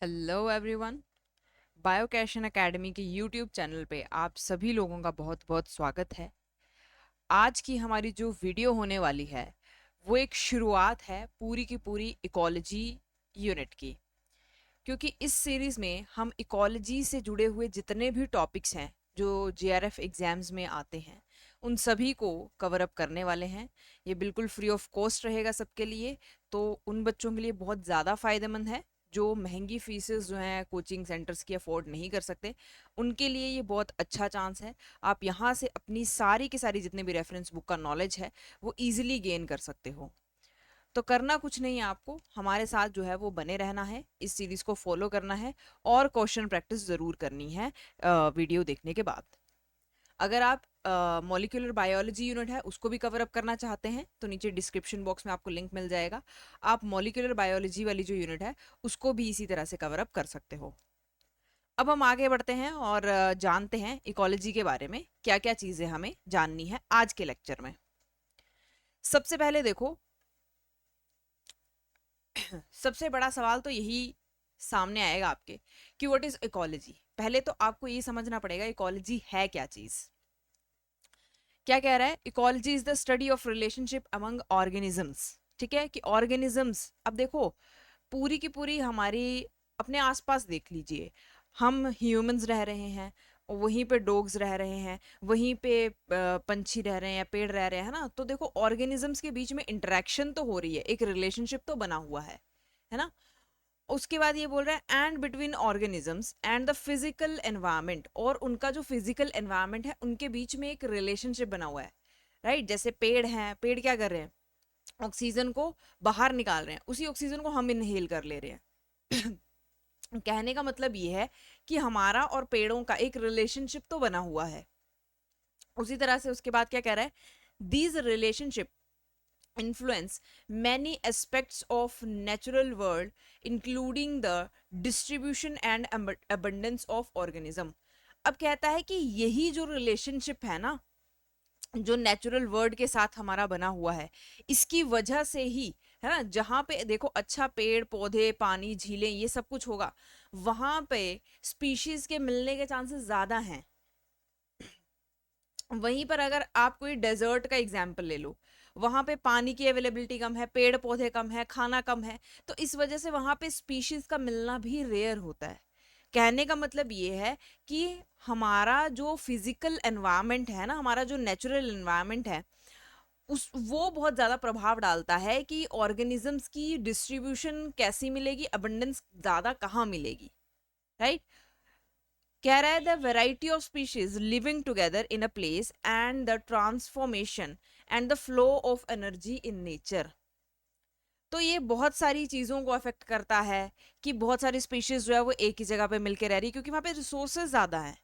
Hello everyone. Biocation academy के YouTube channel पे आप सभी लोगों का बहुत बहुत स्वागत है। आज की हमारी जो वीडियो होने वाली है वो एक शुरुआत है पूरी की पूरी इकोलॉजी यूनिट की, क्योंकि इस सीरीज़ में हम इकोलॉजी से जुड़े हुए जितने भी टॉपिक्स हैं जो जेआरएफ एग्ज़ाम्स में आते हैं उन सभी को कवर अप करने वाले हैं। ये बिल्कुल फ्री ऑफ कॉस्ट रहेगा सबके लिए, तो उन बच्चों के लिए बहुत ज़्यादा फ़ायदेमंद है जो महंगी फीसेस जो हैं कोचिंग सेंटर्स की अफोर्ड नहीं कर सकते। उनके लिए ये बहुत अच्छा चांस है। आप यहाँ से अपनी सारी की सारी जितने भी रेफरेंस बुक का नॉलेज है वो ईजिली गेन कर सकते हो। तो करना कुछ नहीं है, आपको हमारे साथ जो है वो बने रहना है, इस सीरीज को फॉलो करना है और क्वेश्चन प्रैक्टिस ज़रूर करनी है वीडियो देखने के बाद। अगर आप मॉलिक्यूलर बायोलॉजी यूनिट है उसको भी कवर अप करना चाहते हैं तो नीचे डिस्क्रिप्शन बॉक्स में आपको लिंक मिल जाएगा। आप मॉलिक्यूलर बायोलॉजी वाली जो यूनिट है उसको भी इसी तरह से कवर अप कर सकते हो। अब हम आगे बढ़ते हैं और जानते हैं इकोलॉजी के बारे में क्या क्या चीज़ें हमें जाननी है आज के लेक्चर में। सबसे पहले देखो, सबसे बड़ा सवाल तो यही सामने आएगा आपके कि व्हाट इज इकोलॉजी। पहले तो आपको ये समझना पड़ेगा इकोलॉजी है क्या चीज। क्या कह रहा है, ecology is the study of relationship among organisms. ठीक है कि ऑर्गेनिजम्स, अब देखो पूरी की पूरी हमारी अपने आसपास देख लीजिए, हम ह्यूमंस रह रहे हैं, वहीं पे डॉग्स रह रहे हैं, वहीं पे पंछी रह रहे हैं या पेड़ रह रहे हैं ना। तो देखो ऑर्गेनिजम्स के बीच में इंटरेक्शन तो हो रही है, एक रिलेशनशिप तो बना हुआ है ना। उसके बाद ये बोल रहा है and between organisms and the physical environment, और उनका जो फिजिकल एनवायरनमेंट है उनके बीच में एक रिलेशनशिप बना हुआ है। राइट, जैसे पेड़ हैं, पेड़ क्या कर रहे हैं, ऑक्सीजन को बाहर निकाल रहे हैं, उसी ऑक्सीजन को हम इनहेल कर ले रहे हैं। कहने का मतलब ये है कि हमारा और पेड़ों का एक रिलेशनशिप तो बना हुआ है। उसी तरह से उसके बाद क्या कह रहा है, these relationship influence many aspects of natural world including the distribution and abundance of organism। अब कहता है कि यही जो रिलेशनशिप है ना, जो नेचुरल वर्ल्ड के साथ हमारा बना हुआ है, इसकी वजह से ही है ना, जहाँ पे देखो अच्छा पेड़ पौधे पानी झीलें ये सब कुछ होगा, वहाँ पे स्पीशीज के मिलने के चांसेस ज़्यादा हैं। वहीं पर अगर आप कोई डेजर्ट का एग्जाम्पल ले लो, वहां पे पानी की अवेलेबिलिटी कम है, पेड़ पौधे कम है, खाना कम है, तो इस वजह से वहां पे स्पीशीज का मिलना भी रेयर होता है। कहने का मतलब ये है कि हमारा जो फिजिकल एनवायरनमेंट है ना, हमारा जो नेचुरल एनवायरनमेंट है, उस वो बहुत ज़्यादा प्रभाव डालता है कि ऑर्गेनिजम्स की डिस्ट्रीब्यूशन कैसी मिलेगी, अबंडेंस ज़्यादा कहाँ मिलेगी। राइट, कह रहा है the variety of species living together in a place and the transformation and the flow of energy in nature. तो ये बहुत सारी चीज़ों को अफेक्ट करता है कि बहुत सारी स्पीशीज जो है वो एक ही जगह पे मिलके रह रही है क्योंकि वहाँ पे रिसोर्सेज ज़्यादा है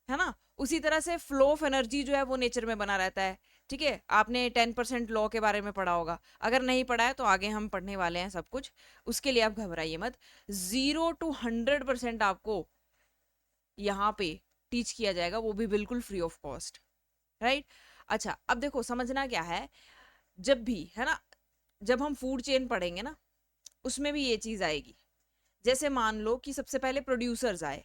ना। उसी तरह से फ्लो ऑफ एनर्जी जो है वो नेचर में बना रहता है। ठीक है, आपने 10% लॉ के बारे में पढ़ा होगा, अगर नहीं पढ़ा है तो आगे हम पढ़ने वाले हैं सब कुछ, उसके लिए आप घबराइए मत। 0 to 100% आपको यहाँ पे टीच किया जाएगा, वो भी बिल्कुल फ्री ऑफ कॉस्ट। राइट, अच्छा अब देखो समझना क्या है, जब भी है ना, जब हम फूड चेन पढ़ेंगे ना उसमें भी ये चीज़ आएगी। जैसे मान लो कि सबसे पहले प्रोड्यूसर्स आए,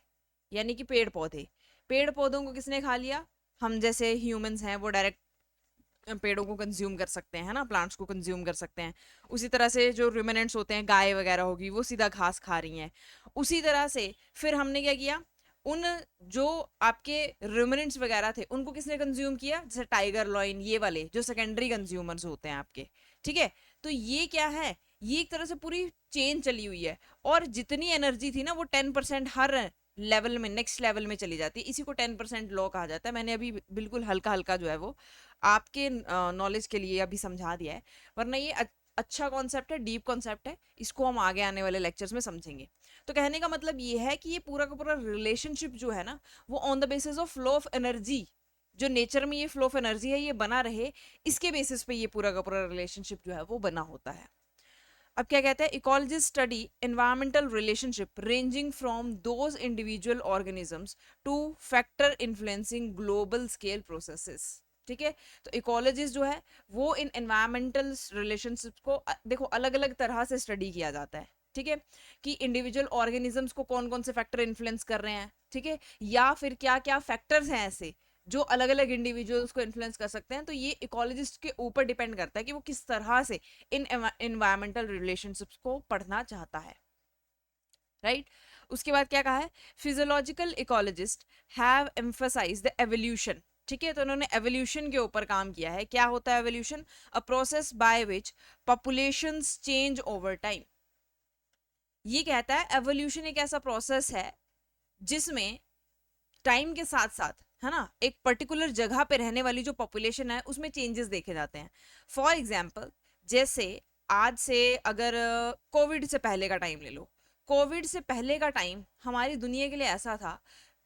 यानी कि पेड़ पौधे, पेड़ पौधों को किसने खा लिया, हम जैसे ह्यूमंस हैं वो डायरेक्ट पेड़ों को कंज्यूम कर सकते हैं, है ना, प्लांट्स को कंज्यूम कर सकते हैं। उसी तरह से जो रुमिनेंट्स होते हैं, गाय वगैरह होगी, वो सीधा घास खा रही हैं। उसी तरह से फिर हमने क्या किया, उन जो आपके रुमिनेंट्स वगैरह थे उनको किसने कंज्यूम किया, जैसे टाइगर लॉइन ये वाले जो सेकेंडरी कंज्यूमर्स होते हैं आपके। ठीक है, तो ये क्या है, ये एक तरह से पूरी चेन चली हुई है, और जितनी एनर्जी थी ना वो 10% हर लेवल में, नेक्स्ट लेवल में चली जाती है। इसी को 10% लॉ कहा जाता है। मैंने अभी बिल्कुल हल्का हल्का जो है वो आपके नॉलेज के लिए अभी समझा दिया है, वरना ये अच्छा कॉन्सेप्ट है, डीप कॉन्सेप्ट है, इसको हम आगे आने वाले लेक्चर्स में समझेंगे। तो कहने का मतलब ये है कि ये पूरा का पूरा रिलेशनशिप जो है ना वो on the basis of flow of energy, जो नेचर में ये फ्लो ऑफ एनर्जी है ये बना रहे, इसके बेसिस पे ये पूरा का पूरा रिलेशनशिप जो है वो बना होता है। अब क्या कहते हैं, ecologist study environmental relationship ranging from those individual organisms two factor influencing global scale processes. ठीक है, तो इकोलॉजिस्ट जो है वो इन एनवायरमेंटल रिलेशनशिप को देखो अलग अलग तरह से स्टडी किया जाता है। ठीक है, कि इंडिविजुअल ऑर्गेनिजम्स को कौन कौन से फैक्टर इन्फ्लुएंस कर रहे हैं, ठीक है, या फिर क्या क्या फैक्टर्स हैं ऐसे जो अलग अलग इंडिविजुअल्स को इन्फ्लुएंस कर सकते हैं। तो ये इकोलॉजिस्ट के ऊपर डिपेंड करता है कि वो किस तरह से इन एनवायरमेंटल रिलेशनशिप्स को पढ़ना चाहता है, राइट। उसके बाद क्या कहा है, physiological ecologist have emphasize the evolution, ठीक है, तो उन्होंने एवोल्यूशन के ऊपर काम किया है। क्या होता है evolution? A process by which populations change over time. ये कहता है एवोल्यूशन एक ऐसा प्रोसेस है जिसमें टाइम के साथ साथ, है ना, एक पर्टिकुलर जगह पे रहने वाली जो पॉपुलेशन है उसमें चेंजेस देखे जाते हैं। फॉर एग्जाम्पल, जैसे आज से अगर कोविड से पहले का टाइम ले लो, कोविड से पहले का टाइम हमारी दुनिया के लिए ऐसा था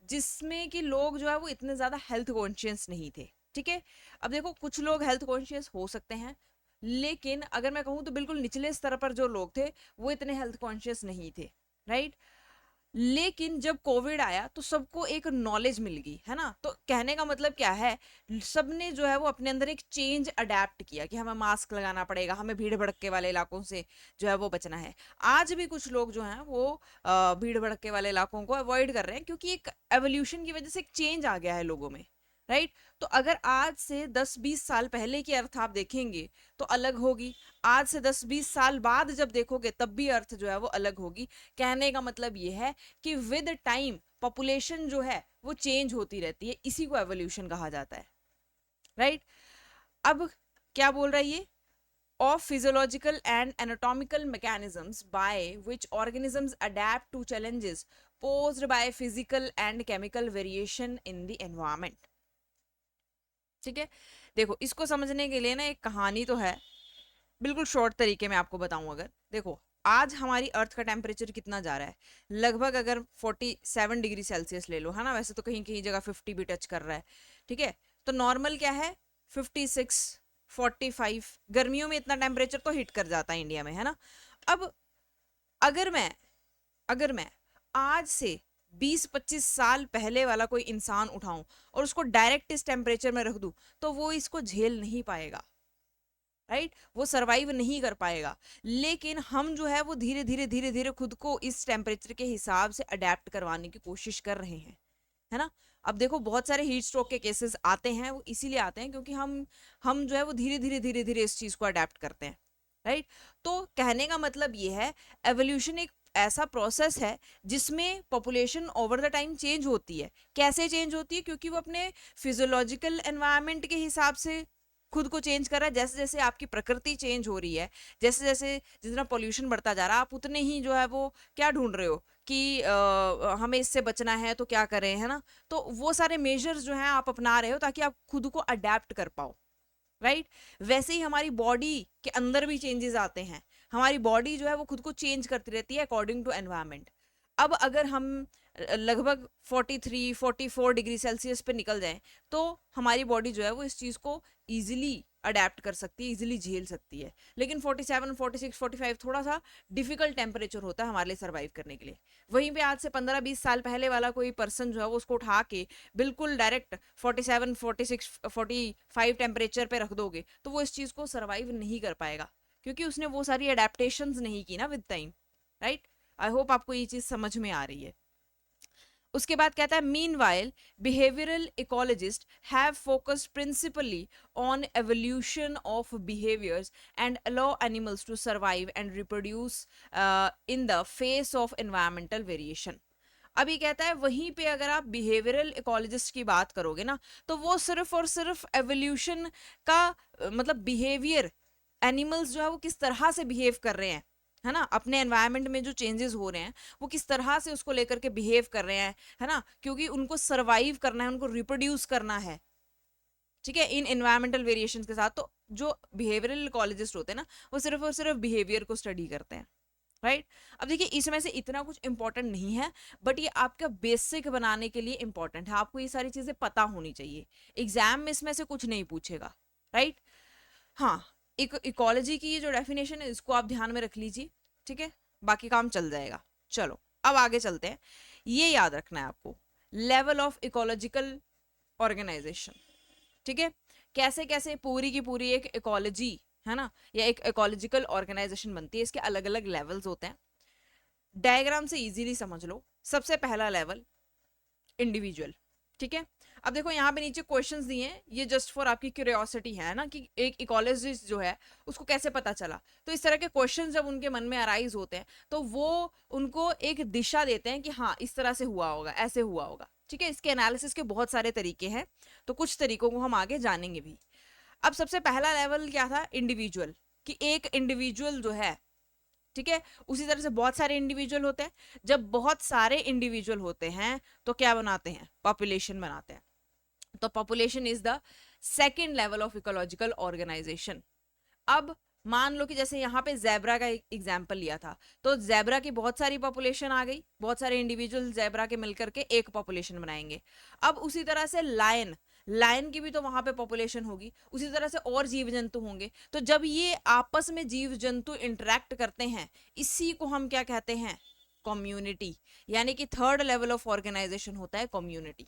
जिसमें कि लोग जो है वो इतने ज़्यादा हेल्थ कॉन्शियस नहीं थे, ठीक है। अब देखो कुछ लोग हेल्थ कॉन्शियस हो सकते हैं, लेकिन अगर मैं कहूँ तो बिल्कुल निचले स्तर पर जो लोग थे वो इतने हेल्थ कॉन्शियस नहीं थे, राइट। लेकिन जब कोविड आया तो सबको एक नॉलेज मिल गई, है ना। तो कहने का मतलब क्या है, सबने जो है वो अपने अंदर एक चेंज अडेप्ट किया कि हमें मास्क लगाना पड़ेगा, हमें भीड़ भड़के वाले इलाकों से जो है वो बचना है। आज भी कुछ लोग जो हैं वो भीड़ भड़के वाले इलाकों को अवॉइड कर रहे हैं क्योंकि एक एवोल्यूशन की वजह से एक चेंज आ गया है लोगों में, राइट। तो अगर आज से 10-20 साल पहले की अर्थ आप देखेंगे तो अलग होगी, आज से 10-20 साल बाद जब देखोगे तब भी अर्थ जो है वो अलग होगी। कहने का मतलब ये है कि विद टाइम पॉपुलेशन जो है वो चेंज होती रहती है, इसी को एवोल्यूशन कहा जाता है, राइट। अब क्या बोल रहा है ये, of physiological and anatomical mechanisms by which organisms adapt to challenges posed by physical and chemical variation in the environment, ठीक है। देखो इसको समझने के लिए ना एक कहानी तो है, बिल्कुल शॉर्ट तरीके में आपको बताऊं। अगर देखो आज हमारी अर्थ का टेम्परेचर कितना जा रहा है, लगभग अगर 47 डिग्री सेल्सियस ले लो, है ना, वैसे तो कहीं कहीं जगह 50 भी टच कर रहा है, ठीक है। तो नॉर्मल क्या है, 56, 45, गर्मियों में इतना टेम्परेचर तो हिट कर जाता है इंडिया में, है ना। अब अगर मैं अगर मैं आज से 20-25 साल पहले वाला कोई इंसान उठाऊं और उसको डायरेक्ट इस टेम्परेचर में रख दूं तो वो इसको झेल नहीं पाएगा, राइट, वो सरवाइव नहीं कर पाएगा। लेकिन हम जो है वो धीरे धीरे धीरे धीरे खुद को इस टेम्परेचर के हिसाब से अडेप्ट करवाने की कोशिश कर रहे हैं, है ना। अब देखो बहुत सारे हीट स्ट्रोक के केसेस आते हैं, वो इसीलिए आते हैं क्योंकि हम जो है वो धीरे धीरे धीरे धीरे इस चीज को अडेप्ट करते हैं, राइट। तो कहने का मतलब ये है, एवोल्यूशन एक ऐसा प्रोसेस है जिसमें population over the time change होती है। कैसे चेंज होती है? क्योंकि वो अपने फिजियोलॉजिकल एनवायरनमेंट के हिसाब से खुद को चेंज कर रहा है। जैसे जैसे आपकी प्रकृति चेंज हो रही है, जैसे जैसे जितना पॉल्यूशन बढ़ता जा रहा है, आप उतने ही जो है वो क्या ढूंढ रहे हो कि हमें इससे बचना है तो क्या करें, है ना। तो वो सारे मेजर्स जो हैं आप अपना रहे हो ताकि आप खुद को अडेप्ट कर पाओ, राइट। वैसे ही हमारी बॉडी के अंदर भी चेंजेस आते हैं, हमारी बॉडी जो है वो खुद को चेंज करती रहती है अकॉर्डिंग टू एनवायरनमेंट। अब अगर हम लगभग 43-44 डिग्री सेल्सियस पे निकल जाएं तो हमारी बॉडी जो है वो इस चीज़ को ईजिली अडेप्ट कर सकती है, इजीली झेल सकती है। लेकिन 47, 46, 45 थोड़ा सा डिफिकल्ट टेम्परेचर होता है हमारे लिए सर्वाइव करने के लिए। वहीं पे आज से 15-20 साल पहले वाला कोई पर्सन जो है वो उसको उठा के बिल्कुल डायरेक्ट 47, 46, 45 टेम्परेचर पे रख दोगे तो वो इस चीज़ को सर्वाइव नहीं कर पाएगा क्योंकि उसने वो सारी अडेप्टेशंस नहीं की ना with time, right. I hope आपको ये चीज़ समझ में आ रही है। उसके बाद कहता है meanwhile behavioural ecologist have focused principally on evolution of behaviours and allow animals to survive and reproduce in the face of environmental variation. अभी कहता है वहीं पे अगर आप बिहेवियरल इकोलॉजिस्ट की बात करोगे ना तो वो सिर्फ और सिर्फ एवोल्यूशन का मतलब बिहेवियर, एनिमल्स जो है वो किस तरह से बिहेव कर रहे हैं, है ना, अपने एनवायरनमेंट में जो चेंजेस हो रहे हैं वो किस तरह से उसको लेकर के बिहेव कर रहे हैं, है ना, क्योंकि उनको सरवाइव करना है, उनको रिप्रोड्यूस करना है, ठीक है, इन एनवायरमेंटल वेरिएशंस के साथ। तो जो बिहेवियरल इकोलॉजिस्ट होते हैं ना वो सिर्फ और सिर्फ बिहेवियर को स्टडी करते हैं, राइट। अब देखिए इसमें से इतना कुछ इंपॉर्टेंट नहीं है बट ये आपका बेसिक बनाने के लिए इंपॉर्टेंट है, आपको ये सारी चीजें पता होनी चाहिए। एग्जाम में इसमें से कुछ नहीं पूछेगा, राइट। हाँ, एक इकोलॉजी की ये जो डेफिनेशन है इसको आप ध्यान में रख लीजिए, ठीक है, बाकी काम चल जाएगा। चलो अब आगे चलते हैं। ये याद रखना है आपको, लेवल ऑफ इकोलॉजिकल ऑर्गेनाइजेशन, ठीक है, कैसे कैसे पूरी की पूरी एक इकोलॉजी, है ना, या एक इकोलॉजिकल ऑर्गेनाइजेशन बनती है, इसके अलग अलग लेवल्स होते हैं। डायग्राम से इजीली समझ लो। सबसे पहला लेवल इंडिविजुअल, ठीक है। अब देखो यहाँ पे नीचे क्वेश्चंस दिए हैं, ये जस्ट फॉर आपकी क्यूरियोसिटी है ना कि एक इकोलॉजिस्ट जो है उसको कैसे पता चला। तो इस तरह के क्वेश्चंस जब उनके मन में अराइज होते हैं तो वो उनको एक दिशा देते हैं कि हाँ इस तरह से हुआ होगा, ऐसे हुआ होगा, ठीक है। इसके एनालिसिस के बहुत सारे तरीके हैं, तो कुछ तरीकों को हम आगे जानेंगे भी। अब सबसे पहला लेवल क्या था, इंडिविजुअल, कि एक इंडिविजुअल जो है, ठीक है। उसी तरह से बहुत सारे इंडिविजुअल होते हैं। जब बहुत सारे इंडिविजुअल होते हैं तो क्या बनाते हैं, पॉपुलेशन बनाते हैं। तो population is the second level of ecological organisation. अब मान लो कि जैसे यहाँ पे जेब्रा का एग्जाम्पल लिया था, तो जेब्रा की बहुत सारी पॉपुलेशन आ गई, बहुत सारे इंडिविजुअल जेब्रा के मिलकर के एक पॉपुलेशन बनाएंगे। अब उसी तरह से लायन, लायन की भी तो वहां पे पॉपुलेशन होगी, उसी तरह से और जीव जंतु होंगे। तो जब ये आपस में जीव जंतु इंटरेक्ट करते हैं, इसी को हम क्या कहते हैं, कम्युनिटी। यानी कि थर्ड लेवल ऑफ ऑर्गेनाइजेशन होता है कम्युनिटी,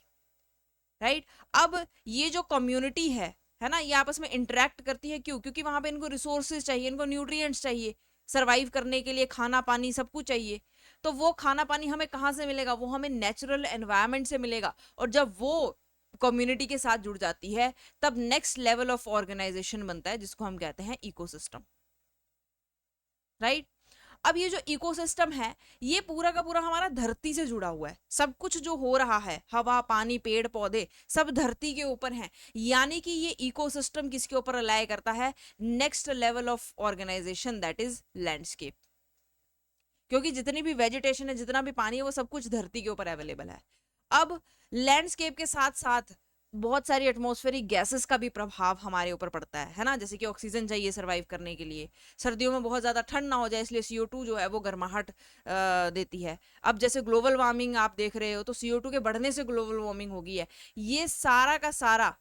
राइट। अब ये जो कम्युनिटी है ना, ये आपस में इंटरेक्ट करती है, क्यों, क्योंकि वहां पे इनको रिसोर्सेज चाहिए, इनको न्यूट्रिएंट्स चाहिए, सरवाइव करने के लिए खाना पानी सब कुछ चाहिए। तो वो खाना पानी हमें कहाँ से मिलेगा, वो हमें नेचुरल एनवायरनमेंट से मिलेगा। और जब वो कम्युनिटी के साथ जुड़ जाती है तब नेक्स्ट लेवल ऑफ ऑर्गेनाइजेशन बनता है, जिसको हम कहते हैं इकोसिस्टम, राइट। अब ये जो इकोसिस्टम है ये पूरा का पूरा हमारा धरती से जुड़ा हुआ है। सब कुछ जो हो रहा है, हवा पानी पेड़ पौधे सब धरती के ऊपर हैं। यानी कि ये इकोसिस्टम किसके ऊपर अलाय करता है, next level of organisation, that is landscape. क्योंकि जितनी भी वेजिटेशन है, जितना भी पानी है, वो सब कुछ धरती के ऊपर अवेलेबल है। अब लैंडस्केप के साथ साथ बहुत सारी एटमॉस्फेरिक गैसेस का भी प्रभाव हमारे ऊपर पड़ता है ना। जैसे कि ऑक्सीजन चाहिए सरवाइव करने के लिए, सर्दियों में बहुत ज़्यादा ठंड ना हो जाए इसलिए CO2 जो है वो गर्माहट देती है। अब जैसे ग्लोबल वार्मिंग आप देख रहे हो, तो CO2 के बढ़ने से ग्लोबल वार्मिंग होगी है। ये सारा का सारा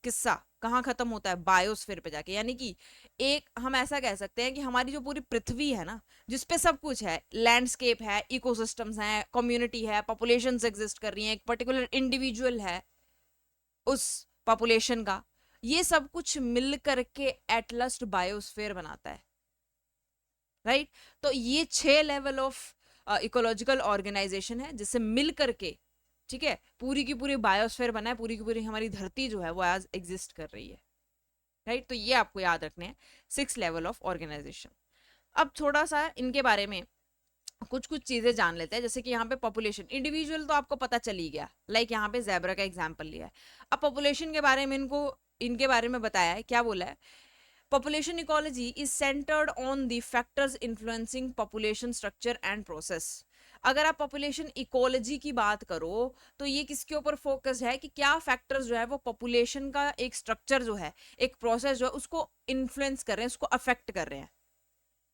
किस्सा कहाँ खत्म होता है, बायोस्फीयर पे जाके। यानी कि एक हम ऐसा कह सकते हैं कि हमारी जो पूरी पृथ्वी है ना, जिसपे सब कुछ है, लैंडस्केप है, इकोसिस्टम्स हैं, कम्युनिटी है, पॉपुलेशंस एग्जिस्ट कर रही हैं, एक पर्टिकुलर इंडिविजुअल है उस पॉपुलेशन का, ये सब कुछ मिल करके एटलस्ट बायोस्फीयर बनाता है, राइट। तो ये 6 लेवल ऑफ इकोलॉजिकल ऑर्गेनाइजेशन है जिससे मिल करके, ठीक है, पूरी की पूरी बायोस्फीयर बना है, पूरी की पूरी हमारी धरती जो है वो आज एग्जिस्ट कर रही है, राइट। तो ये आपको याद रखने हैं 6 लेवल ऑफ ऑर्गेनाइजेशन। अब थोड़ा सा इनके बारे में कुछ कुछ चीजें जान लेते हैं। जैसे कि यहाँ पे पॉपुलेशन, इंडिविजुअल तो आपको पता चल ही गया, लाइक यहाँ पे ज़ेब्रा का एग्जांपल लिया है। अब पॉपुलेशन के बारे में इनके बारे में बताया है, क्या बोला है, population ecology is centered on the factors influencing population structure and process। अगर आप पॉपुलेशन इकोलॉजी की बात करो तो ये किसके ऊपर फोकस है कि क्या फैक्टर्स जो है वो पॉपुलेशन का एक स्ट्रक्चर जो है, एक प्रोसेस जो है उसको इन्फ्लुएंस कर रहे हैं, उसको अफेक्ट कर रहे हैं,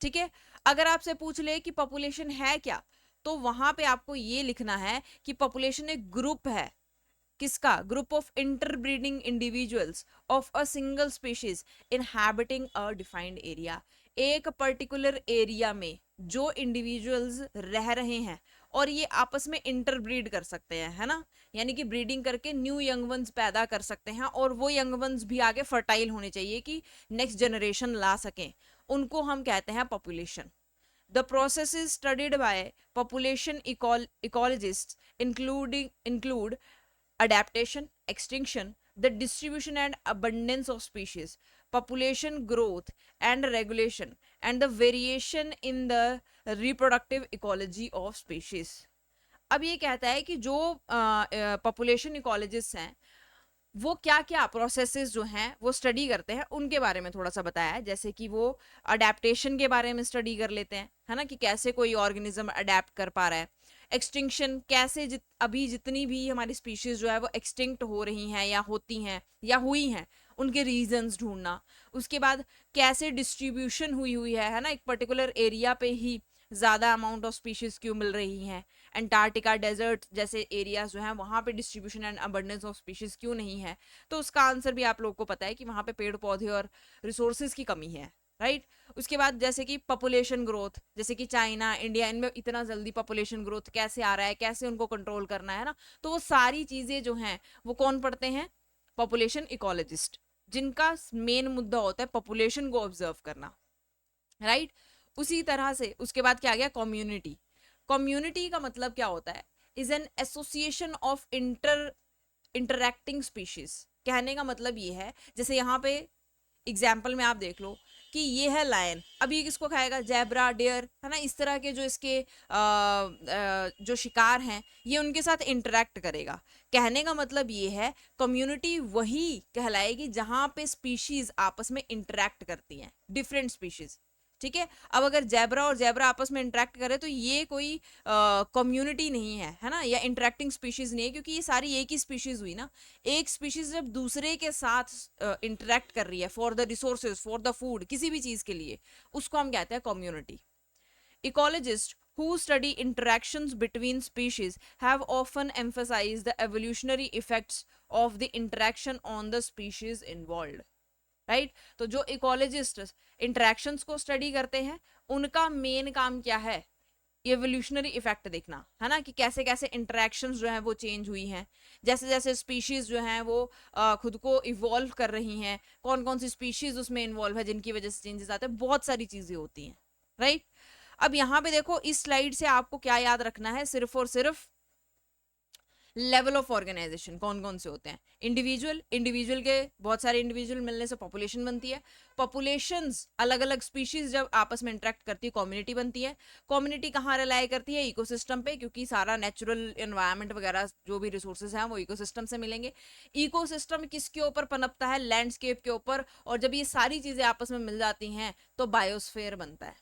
ठीक है। अगर आपसे पूछ ले कि पॉपुलेशन है क्या, तो वहां पे आपको ये लिखना है कि पॉपुलेशन एक ग्रुप है, किसका, group of interbreeding individuals of a single species inhabiting a defined area. एक पर्टिकुलर एरिया में जो इंडिविजुअल्स रह रहे हैं और ये आपस में इंटरब्रीड कर सकते हैं, है ना। यानी कि ब्रीडिंग करके न्यू यंग वंस पैदा कर सकते हैं, और वो यंग वंस भी आगे फर्टाइल होने चाहिए कि नेक्स्ट जनरेशन ला सकें, उनको हम कहते हैं population. The process is studied by population ecologists, include adaptation, extinction, the distribution and abundance of species, population growth and regulation, and the variation in the reproductive ecology of species। अब ये कहता है कि जो पॉपुलेशन इकोलॉजिस्ट हैं वो क्या क्या प्रोसेसेस जो हैं वो स्टडी करते हैं, उनके बारे में थोड़ा सा बताया है। जैसे कि वो अडेप्टेशन के बारे में स्टडी कर लेते हैं, है ना, कि कैसे कोई ऑर्गेनिज्म अडेप्ट कर पा रहा है। एक्सटिंक्शन, कैसे अभी जितनी भी हमारी स्पीशीज जो है वो एक्सटिंक्ट हो रही हैं या होती हैं या हुई हैं, उनके रीजंस ढूंढना। उसके बाद कैसे डिस्ट्रीब्यूशन हुई है ना, एक पर्टिकुलर एरिया पे ही ज़्यादा अमाउंट ऑफ स्पीशीज क्यों मिल रही हैं, अंटार्कटिका डेजर्ट जैसे एरियाज जो हैं वहाँ पे distribution and abundance of species क्यों नहीं है। तो उसका आंसर भी आप लोगों को पता है कि वहाँ पे पेड़ पौधे और रिसोर्सेज की कमी है, राइट। उसके बाद जैसे कि पॉपुलेशन ग्रोथ, जैसे कि चाइना इंडिया, इनमें इतना जल्दी पॉपुलेशन ग्रोथ कैसे आ रहा है, कैसे उनको कंट्रोल करना है ना। तो वो सारी चीज़ें जो हैं वो कौन पढ़ते हैं, पॉपुलेशन इकोलॉजिस्ट, जिनका मेन मुद्दा होता है पॉपुलेशन को ऑब्जर्व करना, राइट। उसी तरह से उसके बाद क्या आ गया, कम्युनिटी। कम्युनिटी का मतलब क्या होता है, is an association of interacting species. कहने का मतलब ये है, जैसे यहाँ पे एग्जाम्पल में आप देख लो कि ये है लायन, अब ये किसको खाएगा, जैबरा, डेयर, है ना, इस तरह के जो इसके जो शिकार हैं ये उनके साथ इंटरेक्ट करेगा। कहने का मतलब ये है कम्युनिटी वही कहलाएगी जहां पे स्पीशीज आपस में इंटरेक्ट करती हैं, डिफरेंट स्पीशीज। ठीक है, अब अगर जैबरा और जैबरा आपस में इंटरेक्ट करे तो ये कोई कम्युनिटी नहीं है ना, या इंटरेक्टिंग स्पीशीज नहीं है, क्योंकि ये सारी एक ही स्पीशीज हुई ना। एक स्पीशीज जब दूसरे के साथ इंटरेक्ट कर रही है for the resources, for the food, किसी भी चीज के लिए, उसको हम कहते हैं community. Ecologists who study interactions between species have often emphasized the evolutionary effects of the interaction on the species involved. Right, तो जो इकोलॉजिस्ट इंटरेक्शंस को स्टडी करते हैं उनका मेन काम क्या है, एवोल्यूशनरी इफेक्ट देखना, है ना, कि कैसे कैसे इंटरेक्शंस जो हैं वो चेंज हुई हैं, जैसे जैसे स्पीशीज जो हैं वो खुद को इवॉल्व कर रही हैं, कौन कौन सी स्पीशीज उसमें इन्वॉल्व है जिनकी वजह से चेंजेस आते हैं, बहुत सारी चीजें होती हैं। राइट, अब यहाँ पे देखो इस स्लाइड से आपको क्या याद रखना है, सिर्फ और सिर्फ लेवल ऑफ ऑर्गेनाइजेशन कौन कौन से होते हैं। इंडिविजुअल के बहुत सारे इंडिविजुअल मिलने से पॉपुलेशन बनती है, पॉपुलेशंस अलग अलग स्पीशीज जब आपस में इंटरेक्ट करती है कम्युनिटी बनती है। कम्युनिटी कहाँ रिलाई करती है, इकोसिस्टम पे, क्योंकि सारा नेचुरल एनवायरनमेंट वगैरह जो भी रिसोर्सेज हैं वो इकोसिस्टम से मिलेंगे। इकोसिस्टम किसके ऊपर पनपता है, लैंडस्केप के ऊपर, और जब ये सारी चीजें आपस में मिल जाती हैं तो बायोस्फीयर बनता है।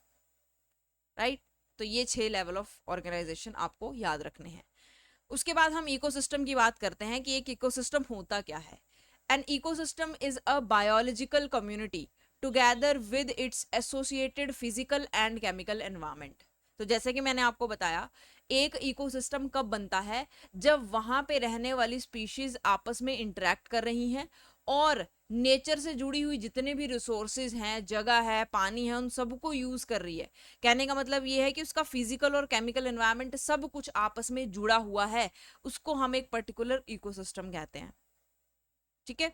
राइट, तो ये 6 लेवल ऑफ ऑर्गेनाइजेशन आपको याद रखने हैं। उसके बाद हम इकोसिस्टम की बात करते हैं कि एक इकोसिस्टम होता क्या है। An ecosystem is a biological community together with its associated physical and chemical environment. तो जैसे कि मैंने आपको बताया, एक इकोसिस्टम कब बनता है, जब वहां पे रहने वाली स्पीशीज आपस में इंटरेक्ट कर रही हैं और नेचर से जुड़ी हुई जितने भी रिसोर्सेज हैं, जगह है, पानी है, उन सबको यूज कर रही है। कहने का मतलब ये है कि उसका फिजिकल और केमिकल एनवायरनमेंट सब कुछ आपस में जुड़ा हुआ है, उसको हम एक पर्टिकुलर इकोसिस्टम कहते हैं। ठीक है,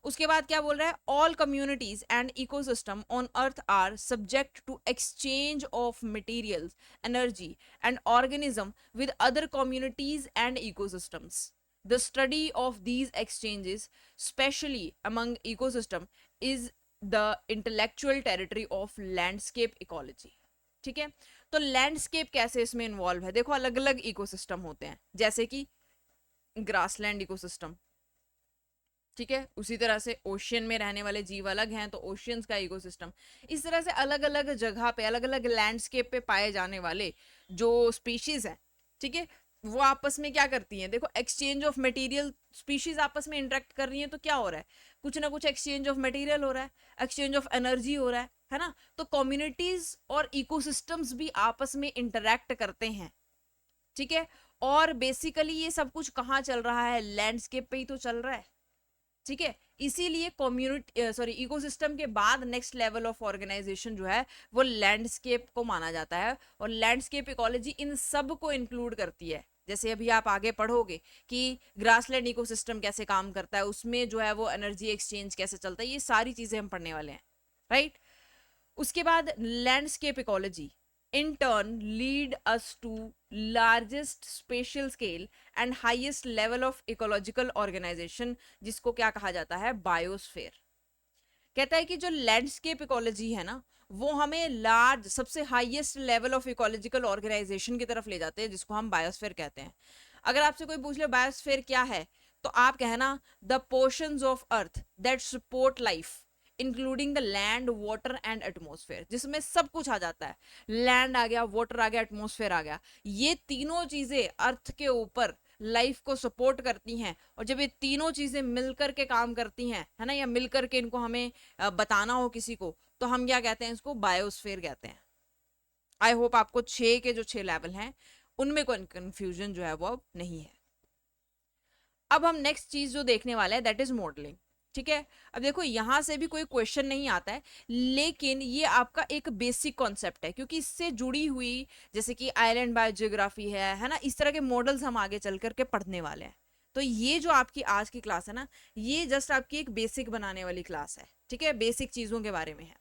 उसके बाद क्या बोल रहा है, all communities and ecosystem on earth are subject to exchange of materials, energy and organism with other communities and ecosystems. The study of these exchanges, especially among ecosystem, is the intellectual territory of landscape ecology. ठीक है, तो landscape कैसे इसमें involve है, देखो अलग अलग ecosystem होते हैं, जैसे कि ग्रासलैंड इकोसिस्टम, ठीक है, उसी तरह से ओशियन में रहने वाले जीव अलग हैं तो ओशियंस का इकोसिस्टम। इस तरह से अलग अलग जगह पे अलग अलग लैंडस्केप पे पाए जाने वाले जो स्पीशीज हैं, ठीक है, वो आपस में क्या करती हैं, देखो एक्सचेंज ऑफ मटेरियल, स्पीशीज आपस में इंटरेक्ट कर रही हैं तो क्या हो रहा है, कुछ ना कुछ एक्सचेंज ऑफ मटेरियल हो रहा है, एक्सचेंज ऑफ एनर्जी हो रहा है ना। तो कम्युनिटीज और इकोसिस्टम्स भी आपस में इंटरेक्ट करते हैं। ठीक है, और बेसिकली ये सब कुछ कहाँ चल रहा है, लैंडस्केप पे ही तो चल रहा है। ठीक है, इसीलिए कम्युनिटी इकोसिस्टम के बाद नेक्स्ट लेवल ऑफ ऑर्गेनाइजेशन जो है वो लैंडस्केप को माना जाता है, और लैंडस्केप इकोलॉजी इन सब को इंक्लूड करती है। जैसे अभी आप आगे पढ़ोगे कि ग्रासलैंड इकोसिस्टम कैसे काम करता है, उसमें जो है वो एनर्जी एक्सचेंज कैसे चलता है, ये सारी चीजें हम पढ़ने वाले हैं। राइट, उसके बाद landscape ecology in turn lead us to largest spatial scale and highest level of ecological organization, जिसको क्या कहा जाता है, बायोस्फीयर। कहता है कि जो लैंडस्केप इकोलॉजी है ना वो हमें लार्ज, सबसे highest level of ecological organisation की तरफ ले जाते हैं, जिसको हम बायोस्फीयर कहते हैं। अगर आपसे कोई पूछ ले बायोस्फीयर क्या है, तो आप कहना the portions of earth that support life including the land, water and atmosphere, जिसमें सब कुछ आ जाता है, लैंड आ गया, वाटर आ गया, एटमोसफेयर आ गया, ये तीनों चीजें अर्थ के ऊपर लाइफ को सपोर्ट करती हैं। और जब ये तीनों चीजें मिलकर के काम करती हैं, है ना, या मिलकर के इनको हमें बताना हो किसी को, तो हम क्या कहते हैं, इसको बायोस्फीयर कहते हैं। आई होप आपको 6 के जो 6 लेवल हैं उनमें कोई कंफ्यूजन जो है वो अब नहीं है। अब हम नेक्स्ट चीज जो देखने वाले हैं दैट इज मॉडलिंग। ठीक है, अब देखो यहां से भी कोई क्वेश्चन नहीं आता है, लेकिन ये आपका एक बेसिक कॉन्सेप्ट है, क्योंकि इससे जुड़ी हुई जैसे कि आइलैंड बायोजियोग्राफी है ना, इस तरह के मॉडल्स हम आगे चल करके पढ़ने वाले हैं। तो ये जो आपकी आज की क्लास है ना, ये जस्ट आपकी एक बेसिक बनाने वाली क्लास है। ठीक है, बेसिक चीजों के बारे में है।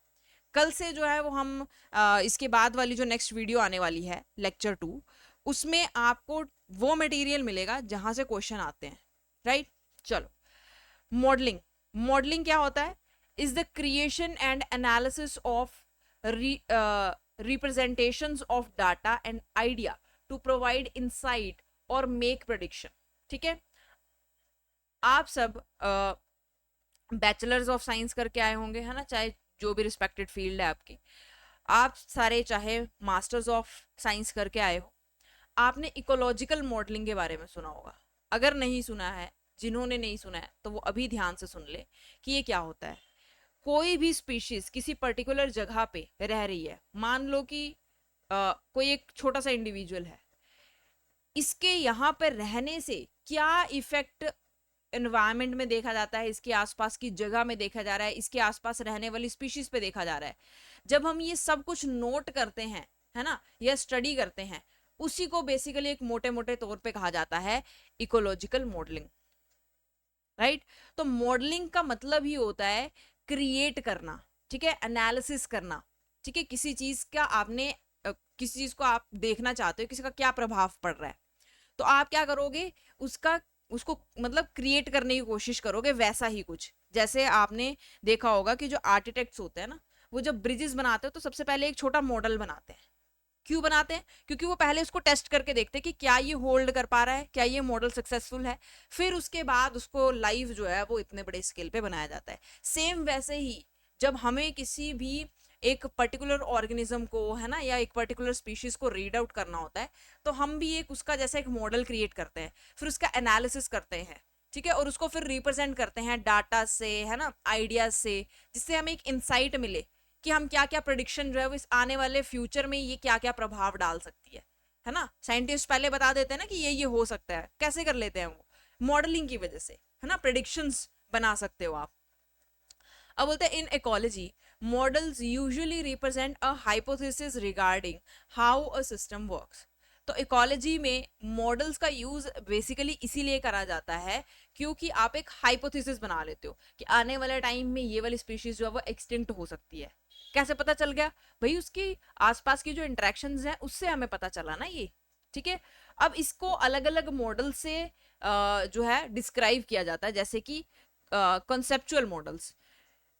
कल से जो है वो हम इसके बाद वाली जो नेक्स्ट वीडियो आने वाली है लेक्चर 2, उसमें आपको वो मटेरियल मिलेगा जहां से क्वेश्चन आते हैं, राइट। चलो, मॉडलिंग। मॉडलिंग क्या होता है? Is the creation and analysis of representations of data and idea to provide insight और make prediction। ठीक है, आप सब बैचलर्स ऑफ साइंस करके आए होंगे, है ना, चाहे जो भी रिस्पेक्टेड फील्ड है आपकी। आप सारे चाहे मास्टर्स ऑफ साइंस करके आए हो, आपने इकोलॉजिकल मॉडलिंग के बारे में सुना होगा। अगर नहीं सुना है, जिन्होंने नहीं सुना है तो वो अभी ध्यान से सुन ले कि ये क्या होता है। कोई भी स्पीशीज किसी पर्टिकुलर जगह पे रह रही है, मान लो कि कोई एक छोटा सा इंडिविजुअल है, इसके यहाँ पर रहने से क्या इफेक्ट एनवायरनमेंट में देखा जाता है, इसके आसपास की जगह में देखा जा रहा है, इसके आसपास रहने वाली स्पीशीज पे देखा जा रहा है, जब हम ये सब कुछ नोट करते हैं, है ना, या स्टडी करते हैं, उसी को बेसिकली एक मोटे मोटे तौर पे कहा जाता है इकोलॉजिकल मॉडलिंग, राइट। तो मॉडलिंग का मतलब ही होता है क्रिएट करना, ठीक है, एनालिसिस करना, ठीक है, किसी चीज का आपने किसी चीज को आप देखना चाहते हो, किसी का क्या प्रभाव पड़ रहा है, तो आप क्या करोगे, उसको मतलब क्रिएट करने की कोशिश करोगे वैसा ही कुछ। जैसे आपने देखा होगा कि जो आर्किटेक्ट्स होते हैं ना, वो जब ब्रिजेस बनाते हैं तो सबसे पहले एक छोटा मॉडल बनाते हैं। क्यों बनाते हैं? क्योंकि वो पहले उसको टेस्ट करके देखते हैं कि क्या ये होल्ड कर पा रहा है, क्या ये मॉडल सक्सेसफुल है, फिर उसके बाद उसको लाइव जो है वो इतने बड़े स्केल पे बनाया जाता है। सेम वैसे ही जब हमें किसी भी एक पर्टिकुलर ऑर्गेनिज्म को, है ना, या एक पर्टिकुलर स्पीशीज को रीड आउट करना होता है, तो हम भी एक उसका जैसा एक मॉडल क्रिएट करते हैं, फिर उसका एनालिसिस करते हैं, ठीक है, और उसको फिर रिप्रेजेंट करते हैं डाटा से, है ना, आइडियाज से, जिससे हमें एक इंसाइट मिले कि हम क्या क्या प्रेडिक्शन जो है वो इस आने वाले फ्यूचर में ये क्या क्या प्रभाव डाल सकती है ना। साइंटिस्ट पहले बता देते हैं ना कि ये हो सकता है, कैसे कर लेते हैं वो? मॉडलिंग की वजह से, है ना, प्रेडिक्शंस बना सकते हो आप। अब बोलते हैं in ecology models usually represent a hypothesis regarding how a system works. तो इकोलॉजी में मॉडल्स का यूज बेसिकली इसीलिए करा जाता है क्योंकि आप एक हाइपोथेसिस बना लेते हो कि आने वाले टाइम में ये वाली स्पीशीज जो है वो एक्सटिंक्ट हो सकती है। कैसे पता चल गया भाई? उसकी आसपास की जो इंटरेक्शंस हैं उससे हमें पता चला ना ये, ठीक है। अब इसको अलग अलग मॉडल से जो है डिस्क्राइब किया जाता है, जैसे कि कंसेप्चुअल मॉडल्स।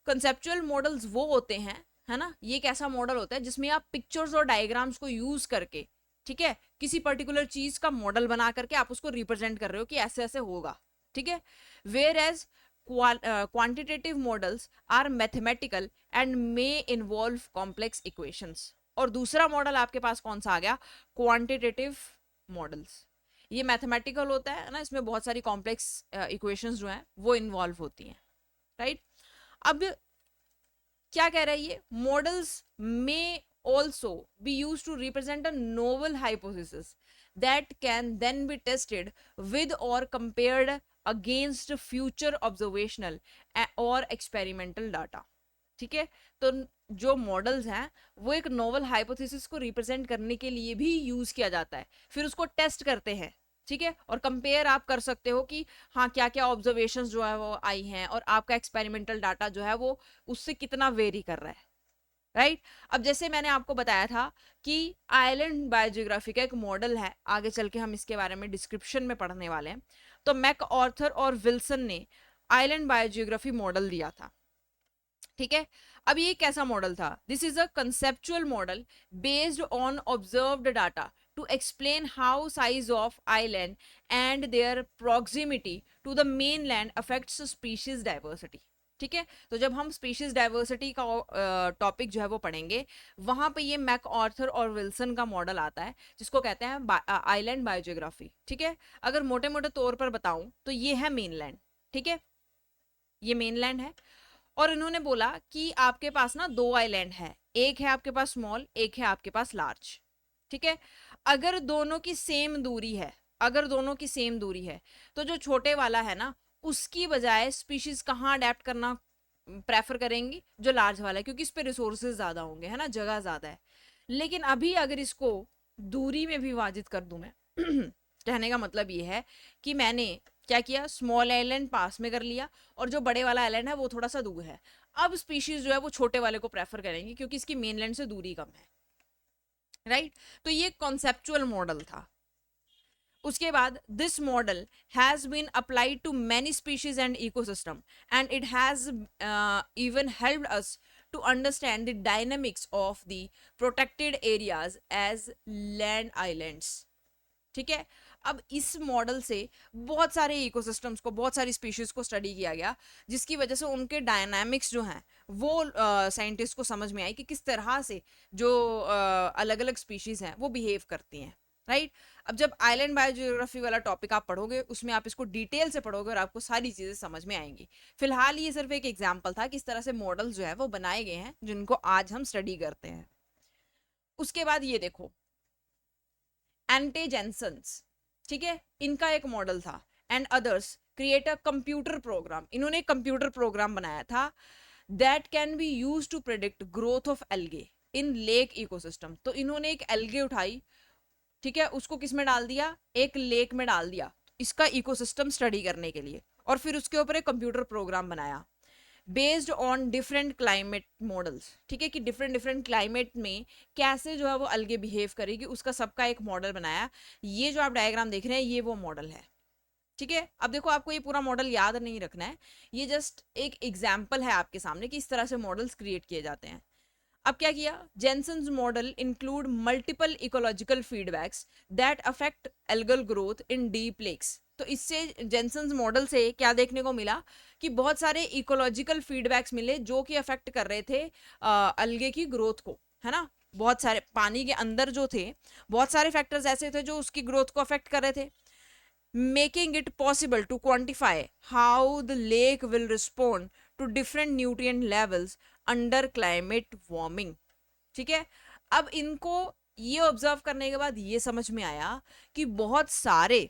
कंसेप्चुअल मॉडल्स वो होते हैं, है ना, ये एक ऐसा मॉडल होता है जिसमें आप पिक्चर्स और डायग्राम्स को यूज करके, ठीक है, किसी पर्टिकुलर चीज का मॉडल बना करके आप उसको रिप्रेजेंट कर रहे हो कि ऐसे ऐसे होगा, ठीक है। Where as quantitative models are mathematical and may involve complex equations. और दूसरा मॉडल आपके पास कौन सा आ गया? Quantitative models. ये मैथमेटिकल होता है ना, इसमें बहुत सारी कॉम्प्लेक्स इक्वेशंस जो हैं वो इन्वॉल्व होती हैं, राइट। अब क्या कह रहा है ये? मॉडल्स में also be used to represent a novel hypothesis that can then be tested with or compared against future observational or experimental data, ठीक है। तो जो मॉडल्स हैं वो एक नोवल हाइपोथेसिस को रिप्रेजेंट करने के लिए भी यूज किया जाता है, फिर उसको टेस्ट करते हैं, ठीक है, और कंपेयर आप कर सकते हो कि हाँ क्या क्या ऑब्जर्वेशंस जो है वो आई हैं और आपका एक्सपेरिमेंटल डाटा जो है वो उससे कितना वेरी कर रहा है, राइट। अब जैसे मैंने आपको बताया था कि आइलैंड बायोजियोग्राफी का एक मॉडल है, आगे चल के हम इसके बारे में डिस्क्रिप्शन में पढ़ने वाले हैं। तो मैक ऑर्थर और विल्सन ने आइलैंड बायोजियोग्राफी मॉडल दिया था, ठीक है। अब ये कैसा मॉडल था? This is a conceptual model based on observed data to explain how size of island and their proximity to the main land affects species diversity, ठीक है। तो जब हम स्पीशीज डाइवर्सिटी का टॉपिक जो है वो पढ़ेंगे, वहां पे ये मैक ऑर्थर और विल्सन का मॉडल आता है जिसको कहते हैं आइलैंड बायोजियोग्राफी, ठीक है। अगर मोटे मोटे तौर पर बताऊं तो ये है मेनलैंड, ठीक है, ये मेनलैंड है। और इन्होंने बोला कि आपके पास ना दो आइलैंड है, एक है आपके पास स्मॉल, एक है आपके पास लार्ज, ठीक है। अगर दोनों की सेम दूरी है, अगर दोनों की सेम दूरी है, तो जो छोटे वाला है ना, उसकी बजाय स्पीशीज कहाँ अडेप्ट करना प्रेफर करेंगी? जो लार्ज वाला है, क्योंकि इस पे रिसोर्सेज ज्यादा होंगे, है ना, जगह ज्यादा है। लेकिन अभी अगर इसको दूरी में भी विभाजित कर दूं मैं कहने का मतलब ये है कि मैंने क्या किया, स्मॉल आइलैंड पास में कर लिया और जो बड़े वाला आइलैंड है वो थोड़ा सा दूर है। अब स्पीशीज जो है वो छोटे वाले को प्रेफर करेंगे क्योंकि इसकी मेनलैंड से दूरी कम है, राइट। तो ये कॉन्सेप्चुअल मॉडल था। उसके बाद this model has been applied to many species and ecosystem and it has even helped us to understand the dynamics of the protected areas as land islands. ठीक है। अब इस मॉडल से बहुत सारे इकोसिस्टम्स को, बहुत सारी स्पीशीज को स्टडी किया गया, जिसकी वजह से उनके डायनामिक्स जो हैं वो साइंटिस्ट को समझ में आई कि किस तरह से जो अलग अलग स्पीशीज हैं वो बिहेव करती हैं। राइट। अब जब आइलैंड बायोजियोग्राफी वाला टॉपिक आप पढ़ोगे उसमें आप इसको डिटेल से पढ़ोगे और आपको सारी चीजें समझ में आएंगी। फिलहाल ये सिर्फ एक एग्जाम्पल था किस तरह से मॉडल जो है वो बनाए गए हैं जिनको आज हम स्टडी करते हैं। उसके बाद ये देखो एंटे जेंसन्स, ठीक है, इनका एक मॉडल था। And others create a computer program, इन्होंने एक कंप्यूटर प्रोग्राम बनाया था that can be use to predict growth of algae in lake ecosystem. तो इन्होंने एक एल्गे उठाई, ठीक है, उसको किस में डाल दिया, एक लेक में डाल दिया इसका इकोसिस्टम स्टडी करने के लिए, और फिर उसके ऊपर एक कंप्यूटर प्रोग्राम बनाया based on different climate models. ठीक है, कि डिफरेंट डिफरेंट क्लाइमेट में कैसे जो है वो अलगे बिहेव करेगी, उसका सबका एक मॉडल बनाया। ये जो आप डायग्राम देख रहे हैं ये वो मॉडल है। ठीक है। अब देखो आपको ये पूरा मॉडल याद नहीं रखना है, ये जस्ट एक एग्जाम्पल है आपके सामने कि इस तरह से मॉडल्स क्रिएट किए जाते हैं। अब क्या किया, Jensen's model include multiple ecological feedbacks that affect algal growth in deep lakes. तो इससे जेंसन्स मॉडल से क्या देखने को मिला कि बहुत सारे इकोलॉजिकल फीडबैक्स मिले जो कि अफेक्ट कर रहे थे अलगे की ग्रोथ को, है ना। बहुत सारे पानी के अंदर जो थे बहुत सारे फैक्टर्स ऐसे थे जो उसकी ग्रोथ को अफेक्ट कर रहे थे, making it possible to quantify how the lake will respond to different nutrient levels under climate warming। ठीक है। अब इनको ये ऑब्जर्व करने के बाद ये समझ में आया कि बहुत सारे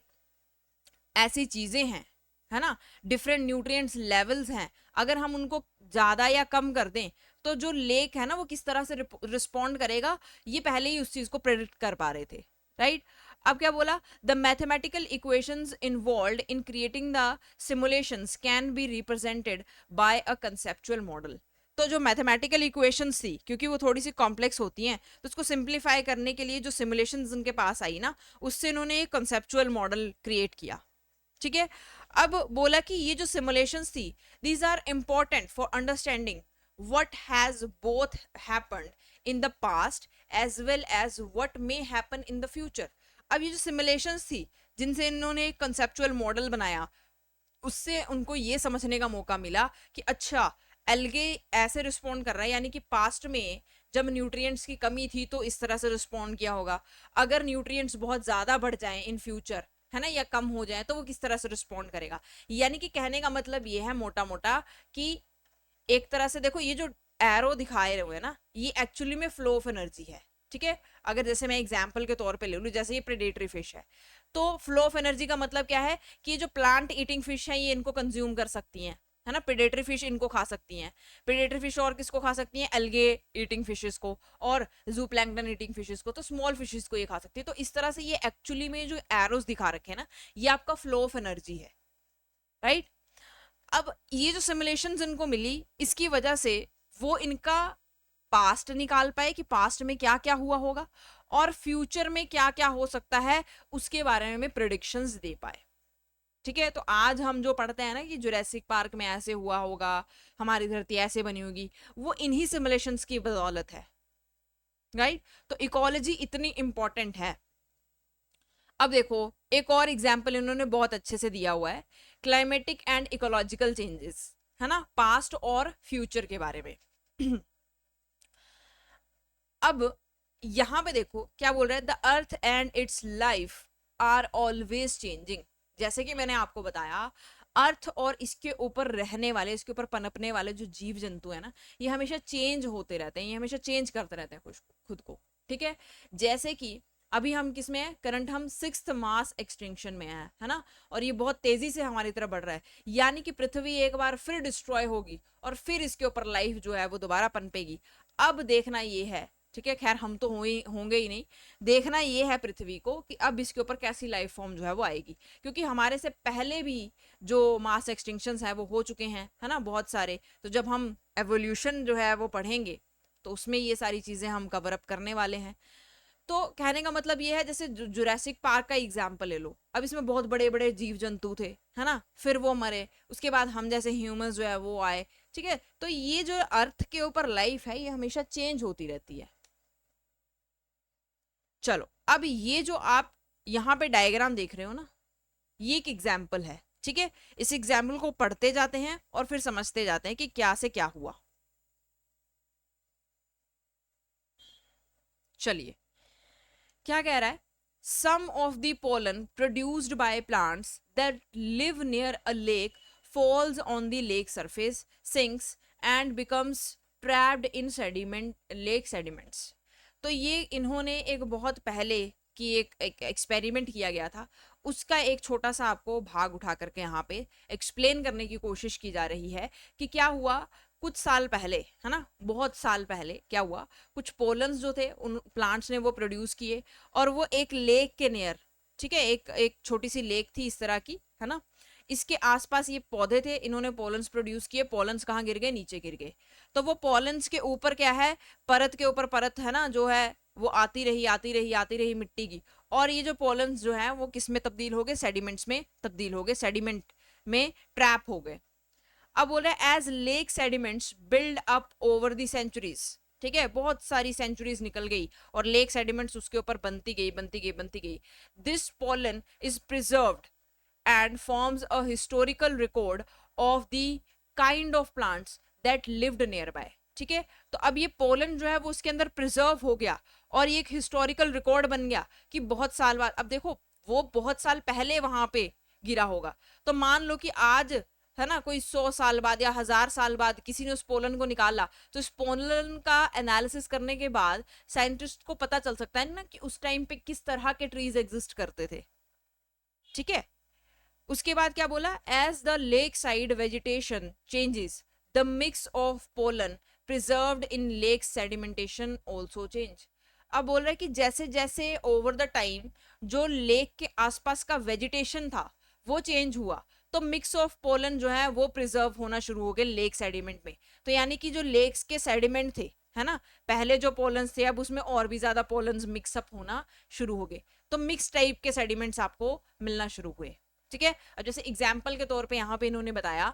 ऐसी चीजें हैं, है ना, डिफरेंट न्यूट्रिएंट्स लेवल्स हैं, अगर हम उनको ज्यादा या कम कर दें तो जो लेक है ना वो किस तरह से रिस्पॉन्ड करेगा, ये पहले ही उस चीज को प्रेडिक्ट कर पा रहे थे। राइट। अब क्या बोला, the mathematical equations involved in creating the simulations can be represented by a conceptual model. तो जो मैथमेटिकल इक्वेशंस थी क्योंकि वो थोड़ी सी कॉम्प्लेक्स होती हैं तो उसको सिंप्लीफाई करने के लिए जो सिमुलेशंस उनके पास आई ना उससे इन्होंने एक कंसेप्चुअल मॉडल क्रिएट किया। ठीक है। अब बोला कि ये जो सिमुलेशंस थी these are important for understanding what has both happened in the past as well as what may happen in the future। अब ये जो सिमुलेशंस थी जिनसे इन्होंने एक कंसेप्चुअल मॉडल बनाया उससे उनको ये समझने का मौका मिला कि अच्छा एल्गे ऐसे रिस्पॉन्ड कर रहा है, यानी कि पास्ट में जब न्यूट्रिएंट्स की कमी थी तो इस तरह से रिस्पॉन्ड किया होगा, अगर न्यूट्रिएंट्स बहुत ज़्यादा बढ़ जाएं इन फ्यूचर, है ना, या कम हो जाए तो वो किस तरह से रिस्पॉन्ड करेगा। यानी कि कहने का मतलब ये है मोटा मोटा कि एक तरह से देखो ये जो एरो दिखाए हुए हैं ना ये एक्चुअली में फ्लो ऑफ एनर्जी है। ठीक है। अगर जैसे मैं एग्जांपल के तौर पे ले लूँ, जैसे ये प्रेडेटरी फिश है तो फ्लो ऑफ एनर्जी का मतलब क्या है कि जो प्लांट ईटिंग फिश है ये इनको कंज्यूम कर सकती हैं, है ना, प्रेडेटरी फिश इनको खा सकती हैं। प्रेडेटरी फिश और किसको खा सकती हैं, एल्गे ईटिंग फिशेस को, और जूप्लैंक्टन ईटिंग फिशेस को, तो स्मॉल फिशेस को ये खा सकती है। तो इस तरह से ये एक्चुअली में जो एरोस दिखा रखे हैं ना ये आपका फ्लो ऑफ एनर्जी है। राइट। अब ये जो सिमुलेशंस इनको मिली इसकी वजह से वो इनका पास्ट निकाल पाए कि पास्ट में क्या क्या हुआ होगा और फ्यूचर में क्या क्या हो सकता है उसके बारे में प्रिडिक्शंस दे पाए। ठीक है। तो आज हम जो पढ़ते हैं ना कि जुरासिक पार्क में ऐसे हुआ होगा, हमारी धरती ऐसे बनी होगी, वो इन्हीं सिमुलेशंस की बदौलत है। राइट। तो इकोलॉजी इतनी इंपॉर्टेंट है। अब देखो एक और एग्जाम्पल इन्होंने बहुत अच्छे से दिया हुआ है, क्लाइमेटिक एंड इकोलॉजिकल चेंजेस, है ना, पास्ट और फ्यूचर के बारे में। अब यहां पे देखो क्या बोल रहा है, the earth and its life are always changing. जैसे कि मैंने आपको बताया अर्थ और इसके ऊपर रहने वाले, इसके ऊपर पनपने वाले जो जीव जंतु है ना ये हमेशा चेंज होते रहते हैं, ये हमेशा चेंज करते रहते हैं खुद को। ठीक है। जैसे कि अभी हम किस में है, करंट हम 6th मास एक्सटिंक्शन में है ना, और ये बहुत तेजी से हमारी तरफ बढ़ रहा है, यानी कि पृथ्वी एक बार फिर डिस्ट्रॉय होगी और फिर इसके ऊपर लाइफ जो है वो दोबारा पनपेगी। अब देखना ये है, ठीक है, खैर हम तो होंगे ही नहीं, देखना ये है पृथ्वी को कि अब इसके ऊपर कैसी लाइफ फॉर्म जो है वो आएगी, क्योंकि हमारे से पहले भी जो मास एक्सटिंक्शंस है वो हो चुके हैं, है ना, बहुत सारे। तो जब हम एवोल्यूशन जो है वो पढ़ेंगे तो उसमें ये सारी चीजें हम कवर अप करने वाले हैं। तो कहने का मतलब ये है, जैसे जुरासिक पार्क का एग्जाम्पल ले लो, अब इसमें बहुत बड़े बड़े जीव जंतु थे, है ना, फिर वो मरे, उसके बाद हम जैसे ह्यूमंस जो है वो आए, ठीक है। तो ये जो अर्थ के ऊपर लाइफ है ये हमेशा चेंज होती रहती है। चलो अब ये जो आप यहाँ पे डायग्राम देख रहे हो ना, ये एक एग्जाम्पल है, ठीक है। इस एग्जाम्पल को पढ़ते जाते हैं और फिर समझते जाते हैं कि क्या से क्या हुआ। चलिए क्या कह रहा है, some of the pollen produced by plants that live near a lake falls on the lake surface, sinks and becomes trapped in lake sediments। तो ये इन्होंने एक बहुत पहले की एक एक्सपेरिमेंट किया गया था, उसका एक छोटा सा आपको भाग उठा करके यहाँ पे एक्सप्लेन करने की कोशिश की जा रही है कि क्या हुआ कुछ साल पहले, है ना, बहुत साल पहले क्या हुआ, कुछ पोलन्स जो थे उन प्लांट्स ने वो प्रोड्यूस किए, और वो एक लेक के नियर, ठीक है, एक छोटी सी लेक थी इस तरह की, है ना, इसके आसपास ये पौधे थे, इन्होंने पोलन्स प्रोड्यूस किए, पोलन्स कहाँ गिर गए, नीचे गिर गए। तो वो पोलन्स के ऊपर क्या है, परत के ऊपर परत, है ना, जो है वो आती रही आती रही आती रही मिट्टी की, और ये जो पोलन्स जो है वो किस में तब्दील हो गए, सेडिमेंट्स में तब्दील हो गए, सेडिमेंट में ट्रैप हो गए। अब बोल रहे हैं as lake sediments build up over the centuries, ठीक है, बहुत सारी सेंचुरीज निकल गई और लेक सेडिमेंट्स उसके ऊपर बनती गई बनती गई बनती गई। This pollen is preserved and forms a historical record of the kind of plants that lived near by, ठीक है। तो अब ये पोलन जो है वो उसके अंदर प्रिजर्व हो गया और ये एक हिस्टोरिकल रिकॉर्ड बन गया कि बहुत साल बाद, अब देखो वो बहुत साल पहले वहां पे गिरा होगा, तो मान लो कि आज, है ना, कोई 100 साल बाद या 1000 साल बाद किसी ने उस पोलन को निकाला, तो इस पोलन का एनालिसिस करने के बाद साइंटिस्ट को पता चल सकता है ना कि उस टाइम पे किस तरह के ट्रीज एग्जिस्ट करते थे, ठीक है। उसके बाद क्या बोला, as the lake side vegetation changes the mix of pollen preserved in lake sedimentation also change. अब बोल रहा है कि जैसे जैसे ओवर द टाइम जो लेक के आसपास का वेजिटेशन था वो चेंज हुआ, तो मिक्स ऑफ पोलन जो है वो प्रिजर्व होना शुरू हो गए लेक सेडिमेंट में। तो यानी कि जो लेक्स के सेडिमेंट थे, है ना, पहले जो पोलन्स थे अब उसमें और भी ज्यादा पोलन्स मिक्सअप होना शुरू हो गए, तो मिक्स टाइप के सेडिमेंट्स आपको मिलना शुरू हुए, ठीक है। अब जैसे एग्जाम्पल के तौर पे यहाँ पे इन्होंने बताया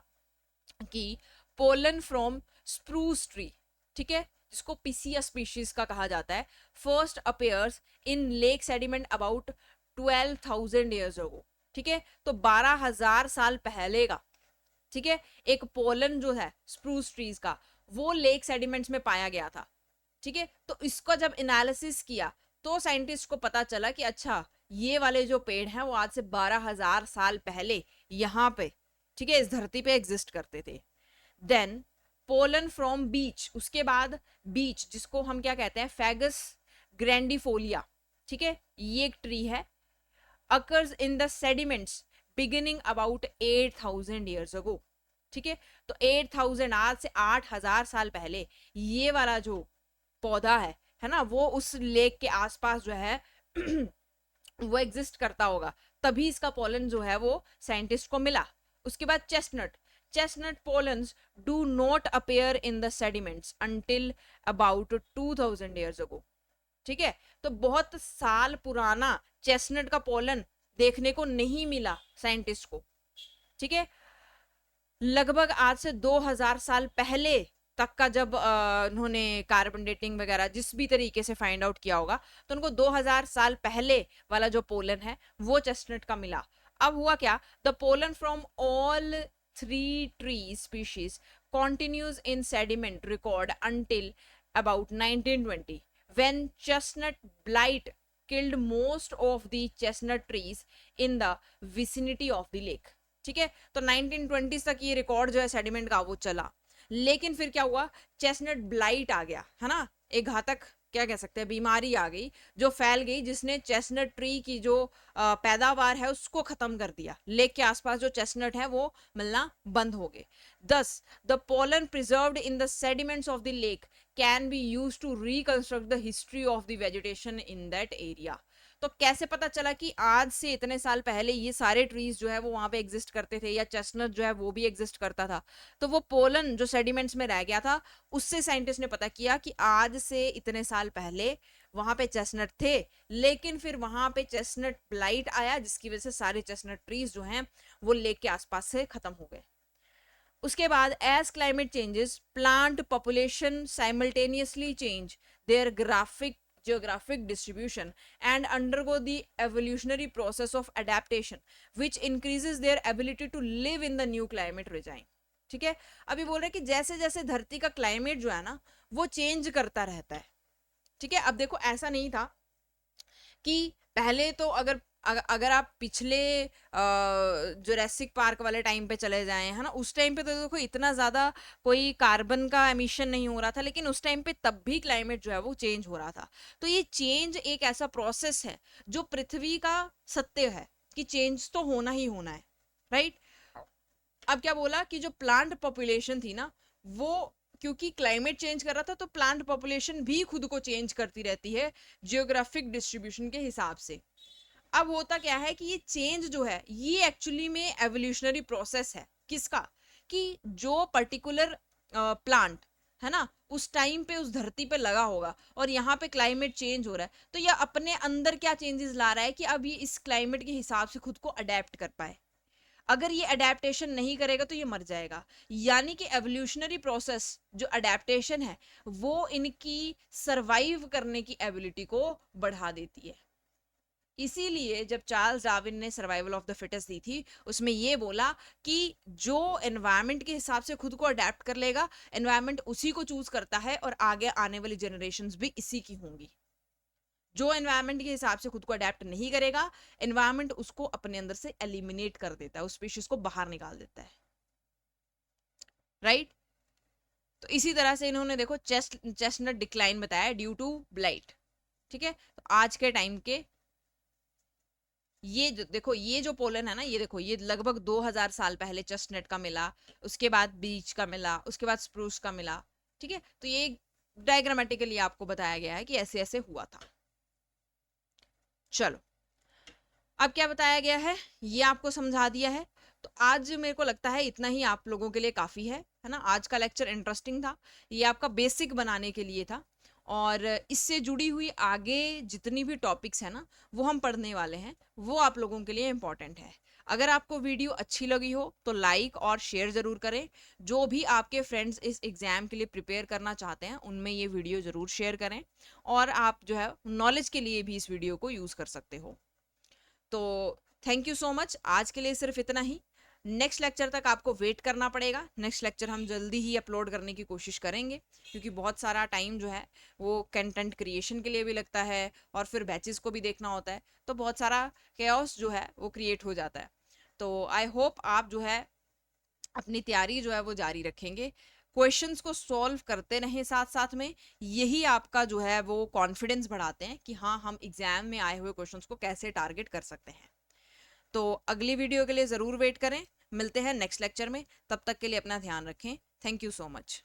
कि पोलन फ्रॉम स्प्रूस ट्री, ठीक है, जिसको पिसिया स्पीशीज का कहा जाता है, first appears in lake sediment about 12,000 years ago, ठीक है। तो 12,000 साल पहले का, ठीक है, एक पोलन जो है स्प्रूस ट्रीज का वो लेक सेडिमेंट्स में पाया गया था, ठीक है। तो इसका जब एनालिसिस किया तो साइंटिस्ट को पता चला कि अच्छा ये वाले जो पेड़ हैं वो आज से 12,000 साल पहले यहाँ पे, ठीक है, इस धरती पे एग्जिस्ट करते थे। देन पोलन फ्रॉम बीच, उसके बाद बीच जिसको हम क्या कहते हैं, फैगस ग्रैंडिफोलिया, ठीक है, ये एक ट्री है, occurs in the sediments beginning about 8,000 years ago, ठीक है। तो 8,000 आज से 8,000 साल पहले ये वाला जो पौधा है ना, वो उस लेक के आसपास जो है वो एग्जिस्ट करता होगा, तभी इसका पोलन जो है वो साइंटिस्ट को मिला। उसके बाद chestnut pollens do not appear in the sediments until about 2,000 years ago, ठीक है। तो बहुत साल पुराना चेस्टनट का पोलन देखने को नहीं मिला साइंटिस्ट को, ठीक है। लगभग आज से 2000 साल पहले तक का जब उन्होंने कार्बन डेटिंग वगैरह जिस भी तरीके से फाइंड आउट किया होगा, तो उनको 2000 साल पहले वाला जो पोलन है वो चेस्टनट का मिला। अब हुआ क्या, the pollen from all 3 tree species continues in sediment record until about 1920 when chestnut blight killed most of the chestnut trees in the vicinity of the lake, ठीक है। तो 1920 तक ये रिकॉर्ड जो है सेडिमेंट का वो चला, लेकिन फिर क्या हुआ, चेस्टनट ब्लाइट आ गया, है ना, एक घातक क्या कह सकते हैं बीमारी आ गई जो फैल गई, जिसने चेस्टनट ट्री की जो पैदावार है उसको खत्म कर दिया, लेक के आसपास जो चेस्टनट है वो मिलना बंद हो गए। Thus, the pollen preserved in the sediments of the lake can be used to reconstruct the history of the vegetation in that area. तो कैसे पता चला कि आज से इतने साल पहले ये सारे ट्रीज जो है वो वहां पे एग्जिस्ट करते थे, या चेस्टनट जो है वो भी एग्जिस्ट करता था। तो वो पोलन जो सेडिमेंट्स में रह गया था उससे साइंटिस्ट ने पता किया कि आज से इतने साल पहले वहां पे चेस्टनट थे, लेकिन फिर वहां पे चेस्टनट ब्लाइट आया जिसकी वजह से सारे चेस्टनट ट्रीज जो हैं वो लेक के आसपास से खत्म हो गए। उसके बाद as climate changes plant population simultaneously change their graphic geographic distribution and undergo the evolutionary process of adaptation which increases their ability to live in the new climate regime। ठीक है, अभी बोल रहे हैं कि जैसे जैसे धरती का क्लाइमेट जो है ना वो चेंज करता रहता है। ठीक है, अब देखो ऐसा नहीं था कि पहले तो अगर आप पिछले जुरासिक पार्क वाले टाइम पे चले जाएं, है ना, उस टाइम पे तो देखो इतना ज़्यादा कोई कार्बन का एमिशन नहीं हो रहा था, लेकिन उस टाइम पे तब भी क्लाइमेट जो है वो चेंज हो रहा था। तो ये चेंज एक ऐसा प्रोसेस है जो पृथ्वी का सत्य है कि चेंज तो होना ही होना है, राइट। अब क्या बोला कि जो प्लांट पॉपुलेशन थी ना वो क्योंकि क्लाइमेट चेंज कर रहा था तो प्लांट पॉपुलेशन भी खुद को चेंज करती रहती है जियोग्राफिक डिस्ट्रीब्यूशन के हिसाब से। अब होता क्या है कि ये चेंज जो है ये एक्चुअली में एवोल्यूशनरी प्रोसेस है किसका, कि जो पर्टिकुलर प्लांट है ना उस टाइम पे उस धरती पे लगा होगा और यहाँ पे क्लाइमेट चेंज हो रहा है तो यह अपने अंदर क्या चेंजेस ला रहा है कि अब ये इस क्लाइमेट के हिसाब से खुद को अडेप्ट कर पाए। अगर ये अडेप्टेशन नहीं करेगा तो ये मर जाएगा। यानी कि एवोल्यूशनरी प्रोसेस जो अडेप्टेशन है वो इनकी सरवाइव करने की एबिलिटी को बढ़ा देती है। इसीलिए जब चार्ल्स डार्विन ने सर्वाइवल ऑफ द फिटेस्ट दी थी उसमें ये बोला कि जो एनवायरनमेंट के हिसाब से खुद को अडेप्ट कर लेगा एनवायरनमेंट उसी को चूज करता है और आगे आने वाली जनरेशंस भी इसी की होंगी। जो एनवायरनमेंट के हिसाब से खुद को अडेप्ट नहीं करेगा एनवायरनमेंट उसको अपने अंदर से एलिमिनेट कर देता है, उस स्पीशीज को बाहर निकाल देता है, राइट। तो इसी तरह से इन्होंने देखो चेस्टनट डिक्लाइन बताया ड्यू टू ब्लाइट। ठीक है, तो आज के टाइम के ये देखो ये जो पोलन है ना ये देखो ये लगभग 2000 साल पहले चेस्टनट का मिला, उसके बाद बीच का मिला, उसके बाद स्प्रूस का मिला। ठीक है, तो ये डायग्रामेटिकली आपको बताया गया है कि ऐसे ऐसे हुआ था। चलो अब क्या बताया गया है ये आपको समझा दिया है। तो आज मेरे को लगता है इतना ही आप लोगों के लिए काफ़ी है ना। आज का लेक्चर इंटरेस्टिंग था, ये आपका बेसिक बनाने के लिए था और इससे जुड़ी हुई आगे जितनी भी टॉपिक्स है ना वो हम पढ़ने वाले हैं, वो आप लोगों के लिए इम्पॉर्टेंट है। अगर आपको वीडियो अच्छी लगी हो तो लाइक और शेयर ज़रूर करें। जो भी आपके फ्रेंड्स इस एग्ज़ाम के लिए प्रिपेयर करना चाहते हैं उनमें ये वीडियो ज़रूर शेयर करें और आप जो है नॉलेज के लिए भी इस वीडियो को यूज़ कर सकते हो। तो थैंक यू सो मच, आज के लिए सिर्फ इतना ही। नेक्स्ट लेक्चर तक आपको वेट करना पड़ेगा, नेक्स्ट लेक्चर हम जल्दी ही अपलोड करने की कोशिश करेंगे क्योंकि बहुत सारा टाइम जो है वो कंटेंट क्रिएशन के लिए भी लगता है और फिर बैचेस को भी देखना होता है, तो बहुत सारा केओस जो है वो क्रिएट हो जाता है। तो आई होप आप जो है अपनी तैयारी जो है वो जारी रखेंगे, क्वेश्चंस को सॉल्व करते रहें साथ साथ में, यही आपका जो है वो कॉन्फिडेंस बढ़ाते हैं कि हाँ हम एग्जाम में आए हुए क्वेश्चंस को कैसे टारगेट कर सकते हैं। तो अगली वीडियो के लिए ज़रूर वेट करें, मिलते हैं नेक्स्ट लेक्चर में, तब तक के लिए अपना ध्यान रखें। Thank you so much.